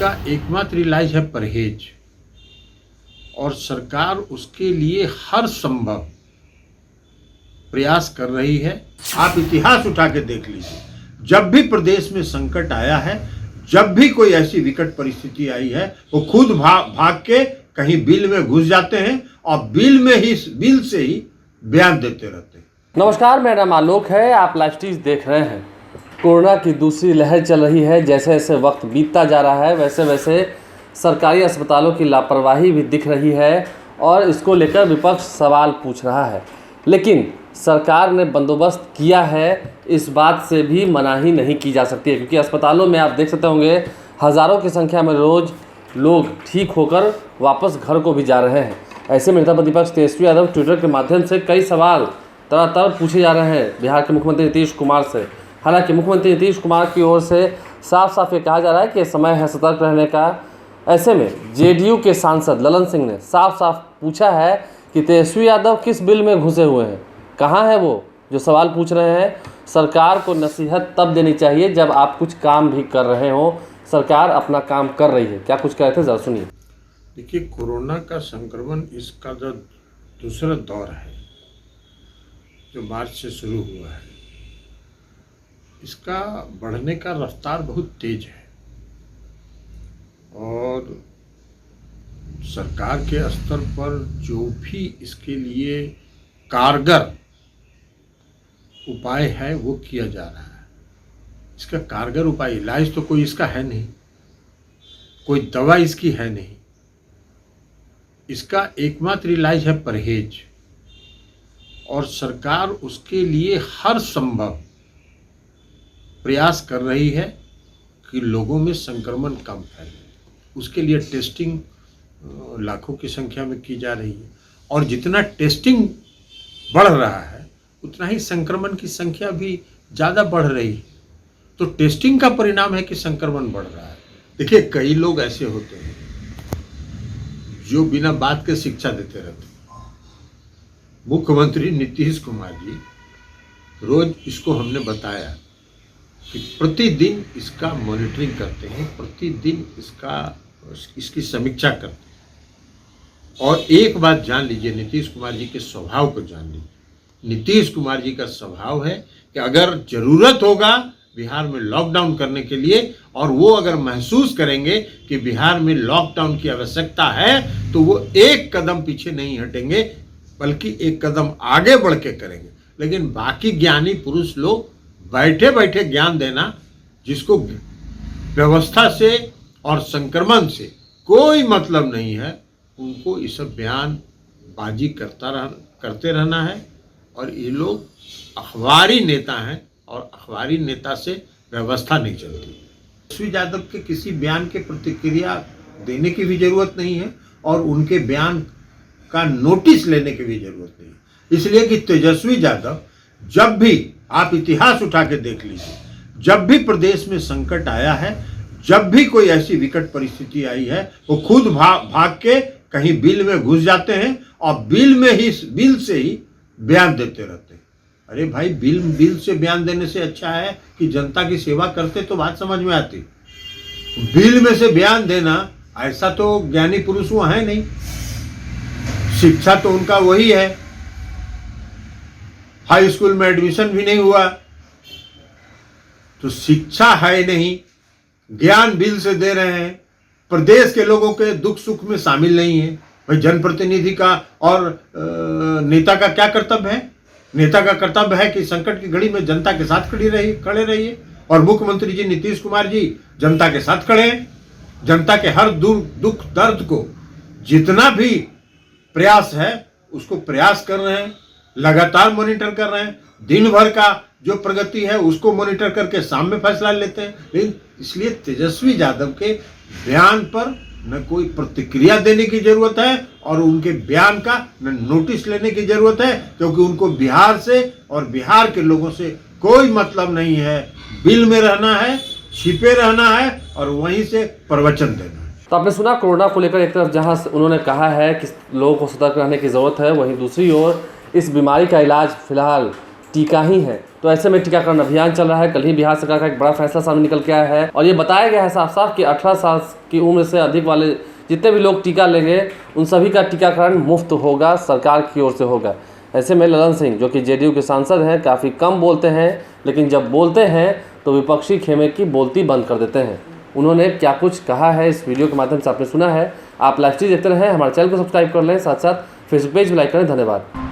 इसका एकमात्र इलाज है परहेज, और सरकार उसके लिए हर संभव प्रयास कर रही है। आप इतिहास उठा के देख लीजिए, जब भी प्रदेश में संकट आया है, जब भी कोई ऐसी विकट परिस्थिति आई है, वो खुद भाग के कहीं बिल में घुस जाते हैं और बिल से ही बयान देते रहते हैं। नमस्कार, मेरा नाम आलोक है। आप लाइव देख रहे हैं। कोरोना की दूसरी लहर चल रही है। जैसे जैसे वक्त बीतता जा रहा है वैसे वैसे सरकारी अस्पतालों की लापरवाही भी दिख रही है और इसको लेकर विपक्ष सवाल पूछ रहा है। लेकिन सरकार ने बंदोबस्त किया है, इस बात से भी मनाही नहीं की जा सकती है, क्योंकि अस्पतालों में आप देख सकते होंगे हज़ारों की संख्या में रोज़ लोग ठीक होकर वापस घर को भी जा रहे हैं। ऐसे में नेता प्रतिपक्ष तेजस्वी यादव ट्विटर के माध्यम से कई सवाल तरह पूछे जा रहे हैं बिहार के मुख्यमंत्री नीतीश कुमार से। हालांकि मुख्यमंत्री नीतीश कुमार की ओर से साफ साफ ये कहा जा रहा है कि समय है सतर्क रहने का। ऐसे में जेडीयू के सांसद ललन सिंह ने साफ साफ पूछा है कि तेजस्वी यादव किस बिल में घुसे हुए हैं, कहाँ है वो जो सवाल पूछ रहे हैं। सरकार को नसीहत तब देनी चाहिए जब आप कुछ काम भी कर रहे हो। सरकार अपना काम कर रही है। क्या कुछ कह रहे थे, जरा सुनिए। देखिए, कोरोना का संक्रमण इसका जो दूसरा दौर है जो मार्च से शुरू हुआ है, इसका बढ़ने का रफ्तार बहुत तेज है और सरकार के स्तर पर जो भी इसके लिए कारगर उपाय है वो किया जा रहा है। इसका कारगर उपाय, इलाज तो कोई इसका है नहीं, कोई दवा इसकी है नहीं। इसका एकमात्र इलाज है परहेज, और सरकार उसके लिए हर संभव प्रयास कर रही है कि लोगों में संक्रमण कम फैले। उसके लिए टेस्टिंग लाखों की संख्या में की जा रही है, और जितना टेस्टिंग बढ़ रहा है उतना ही संक्रमण की संख्या भी ज़्यादा बढ़ रही है। तो टेस्टिंग का परिणाम है कि संक्रमण बढ़ रहा है। देखिए, कई लोग ऐसे होते हैं जो बिना बात के शिक्षा देते रहते हैं। मुख्यमंत्री नीतीश कुमार जी रोज इसको हमने बताया कि प्रतिदिन इसका मॉनिटरिंग करते हैं, प्रतिदिन इसकी समीक्षा करते हैं। और एक बात जान लीजिए, नीतीश कुमार जी के स्वभाव को जान लीजिए। नीतीश कुमार जी का स्वभाव है कि अगर जरूरत होगा बिहार में लॉकडाउन करने के लिए, और वो अगर महसूस करेंगे कि बिहार में लॉकडाउन की आवश्यकता है, तो वो एक कदम पीछे नहीं हटेंगे बल्कि एक कदम आगे बढ़ के करेंगे। लेकिन बाकी ज्ञानी पुरुष लोग बैठे बैठे ज्ञान देना, जिसको व्यवस्था से और संक्रमण से कोई मतलब नहीं है, उनको ये सब बयानबाजी करते रहना है। और ये लोग अखबारी नेता हैं और अखबारी नेता से व्यवस्था नहीं चलती। तेजस्वी यादव के किसी बयान के प्रतिक्रिया देने की भी जरूरत नहीं है और उनके बयान का नोटिस लेने की भी जरूरत नहीं है। इसलिए कि तेजस्वी यादव, जब भी आप इतिहास उठा के देख लीजिए, जब भी प्रदेश में संकट आया है, जब भी कोई ऐसी विकट परिस्थिति आई है, वो खुद भाग के कहीं बिल में घुस जाते हैं और बिल से ही बयान देते रहते हैं। अरे भाई, बिल से बयान देने से अच्छा है कि जनता की सेवा करते, तो बात समझ में आती। बिल में से बयान देना, ऐसा तो ज्ञानी पुरुष वो है नहीं, शिक्षा तो उनका वही है, हाई स्कूल में एडमिशन भी नहीं हुआ, तो शिक्षा है नहीं, ज्ञान बिल से दे रहे हैं, प्रदेश के लोगों के दुख सुख में शामिल नहीं है। भाई, जनप्रतिनिधि का और नेता का क्या कर्तव्य है? नेता का कर्तव्य है कि संकट की घड़ी में जनता के साथ खड़े रहिए, और मुख्यमंत्री जी नीतीश कुमार जी जनता के साथ खड़े हैं। जनता के हर दुख दर्द को जितना भी प्रयास है उसको प्रयास कर रहे हैं, लगातार मॉनिटर कर रहे हैं। दिन भर का जो प्रगति है उसको मॉनिटर करके शाम में फैसला लेते हैं। लेकिन इसलिए तेजस्वी यादव के बयान पर न कोई प्रतिक्रिया देने की जरूरत है और उनके बयान का न नोटिस लेने की जरूरत है, क्योंकि उनको बिहार से और बिहार के लोगों से कोई मतलब नहीं है। बिल में रहना है, छिपे रहना है और वहीं से प्रवचन देना है। तो आपने सुना कोरोना को लेकर एक तरफ जहां उन्होंने कहा है कि लोगों को सतर्क रहने की ज़रूरत है, वहीं दूसरी ओर इस बीमारी का इलाज फिलहाल टीका ही है। तो ऐसे में टीकाकरण अभियान चल रहा है। कल ही बिहार सरकार का एक बड़ा फैसला सामने निकल के आया है और ये बताया गया है साफ साफ कि 18 साल की उम्र से अधिक वाले जितने भी लोग टीका लेंगे उन सभी का टीकाकरण मुफ्त होगा, सरकार की ओर से होगा। ऐसे में ललन सिंह जो कि जेडीयू के सांसद हैं, काफ़ी कम बोलते हैं, लेकिन जब बोलते हैं तो विपक्षी खेमे की बोलती बंद कर देते हैं। उन्होंने क्या कुछ कहा है इस वीडियो के माध्यम से आपने सुना है। आप लाइव स्ट्रीम देखते रहें, हमारे चैनल को सब्सक्राइब कर लें, साथ साथ फेसबुक पेज भी लाइक करें। धन्यवाद।